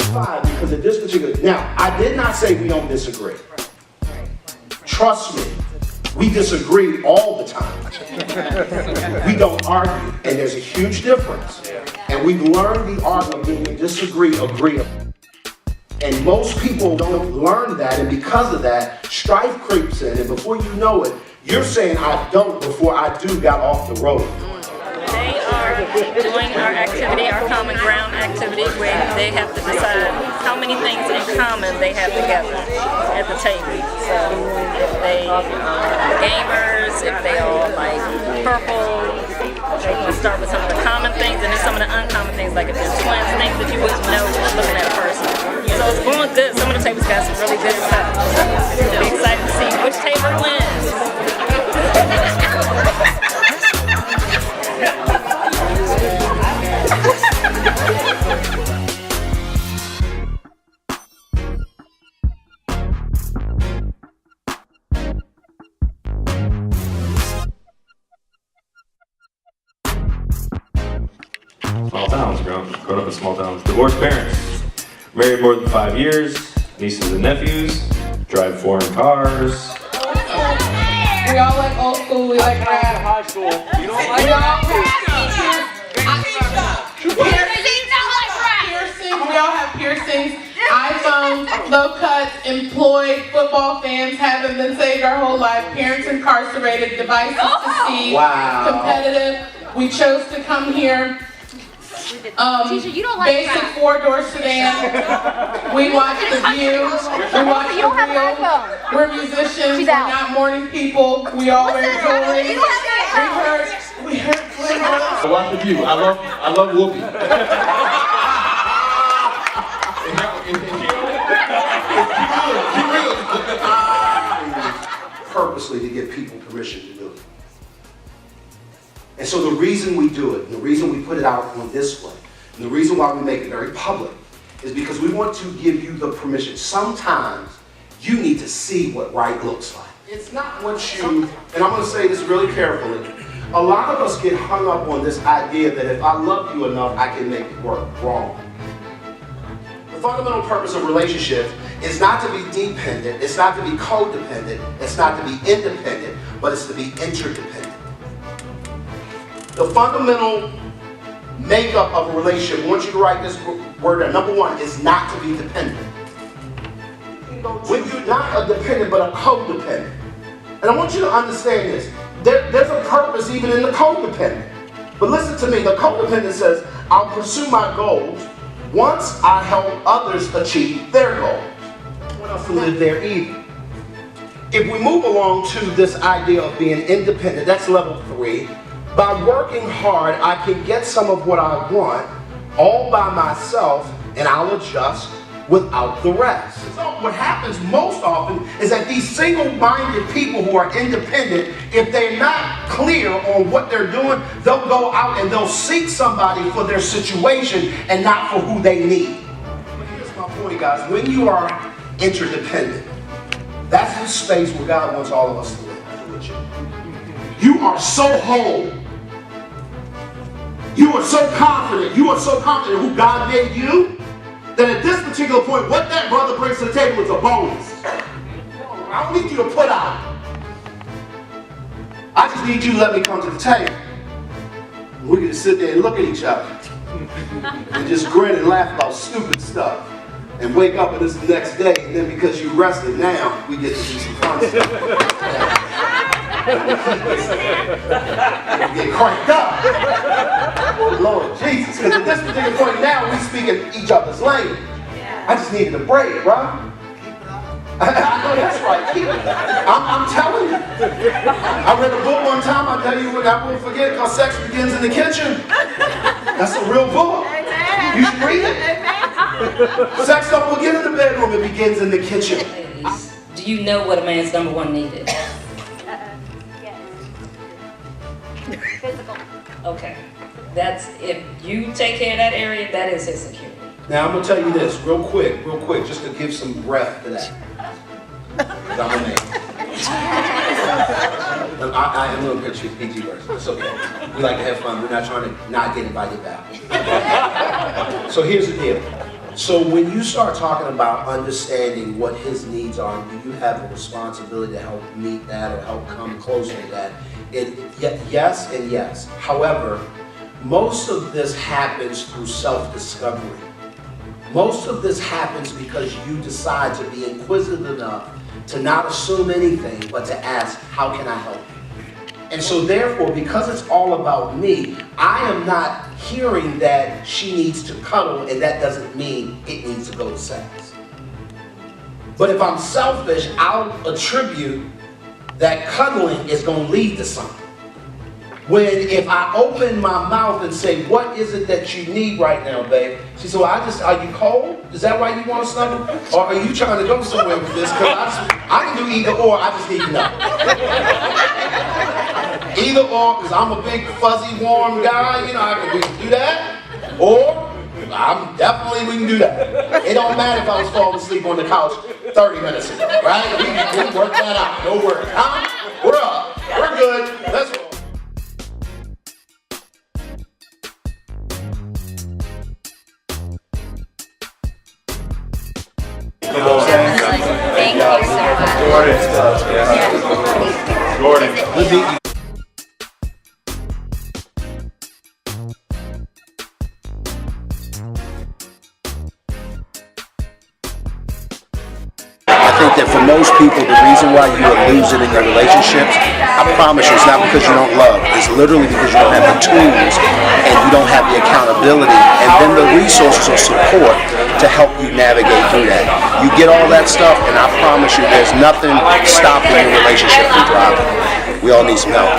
5 because at this particular, now, I did not say we don't disagree. Trust me, we disagree all the time. We don't argue, and there's a huge difference. And we've learned the art of being disagree, agree. And most people don't learn that, and because of that, strife creeps in, and before you know it, you're saying I don't before I do got off the road. They are doing our activity, our common ground activity, where they have to decide how many things in common they have together at the table. So if they are gamers, if they all like purple, they can start with some of the common things and then some of the uncommon things, like if they're twins, things that you wouldn't know just looking at a person. So it's going good. Some of the tables got some really good stuff. So be excited to see which table wins. Small towns, growing up in small towns. Divorced parents, married more than 5 years, nieces and nephews, drive foreign cars. We all like old school, we like rap. High school. You don't We all have piercings. We all have piercings. iPhones, low cuts, employed football fans haven't been saved our whole life. Parents incarcerated, devices to see. Wow. Competitive. We chose to come here. Teacher, you don't like Basic rap. 4-door sedan. We watch The View. We watch You don't have an The Real. iPhone. We're musicians. She's We're out. not morning people. We all wear jewelry. We heard. I watch The View. I love Whoopi. Purposely to give people permission to do it. And so the reason we do it, and the reason we put it out on this way, and the reason why we make it very public, is because we want to give you the permission. Sometimes you need to see what right looks like. It's not what you, and I'm going to say this really carefully, a lot of us get hung up on this idea that if I love you enough, I can make it work. Wrong. The fundamental purpose of relationships is not to be dependent, it's not to be codependent, it's not to be independent, but it's to be interdependent. The fundamental makeup of a relationship, I want you to write this word down. Number one is not to be dependent. When you're not a dependent, but a codependent. And I want you to understand this. There's a purpose even in the codependent. But listen to me, the codependent says, I'll pursue my goals once I help others achieve their goals. No one else to live there either. If we move along to this idea of being independent, that's level 3. By working hard, I can get some of what I want all by myself, and I'll adjust without the rest. So what happens most often is that these single-minded people who are independent, if they're not clear on what they're doing, they'll go out and they'll seek somebody for their situation and not for who they need. But here's my point, guys. When you are interdependent, that's the space where God wants all of us to live. You are so whole. You are so confident. You are so confident who God made you, that at this particular point, what that brother brings to the table is a bonus. I don't need you to put out. I just need you to let me come to the table. We can just sit there and look at each other and just grin and laugh about stupid stuff and wake up and it's the next day, and then because you rested now, we get to do some fun stuff. Get cranked up. Lord Jesus, because at this particular point now, we speaking each other's language. I just needed a break, bro. I know that's right. Keep it. I'm telling you. I read a book one time. I tell you what, I won't forget it, called Sex Begins in the Kitchen. That's a real book. You should read it. Sex don't begin in the bedroom, it begins in the kitchen. Do you know what a man's number one need is? Physical. Okay. That's, if you take care of that area, that is his security. Now I'm gonna tell you this real quick, just to give some breath to that. 'Cause I'm a man. I am a little bit PG version. It's okay. We like to have fun. We're not trying to not get invited back. So here's the deal. So when you start talking about understanding what his needs are, do you have a responsibility to help meet that or help come closer to that? Yes and yes. However, most of this happens through self-discovery. Most of this happens because you decide to be inquisitive enough to not assume anything, but to ask, how can I help you? And so therefore, because it's all about me, I am not hearing that she needs to cuddle, and that doesn't mean it needs to go to sex. But if I'm selfish, I'll attribute that cuddling is going to lead to something. When if I open my mouth and say, what is it that you need right now, babe? She said, well, are you cold? Is that why you want to snuggle? Or are you trying to go somewhere with this? Because I can do either or, I just need to know. Either or, because I'm a big, fuzzy, warm guy, we can do that. Or, we can do that. It don't matter if I was falling asleep on the couch 30 minutes ago, right? We can work that out, no worries. We're up, we're good, let's go. Thank you so much. Gordon. I think that for most people, the reason why you are losing in your relationships, I promise you, it's not because you don't love. It's literally because you don't have the tools and you don't have the accountability and then the resources or support to help you navigate through that. You get all that stuff, and I promise you, there's nothing stopping your relationship from thriving. We all need some help.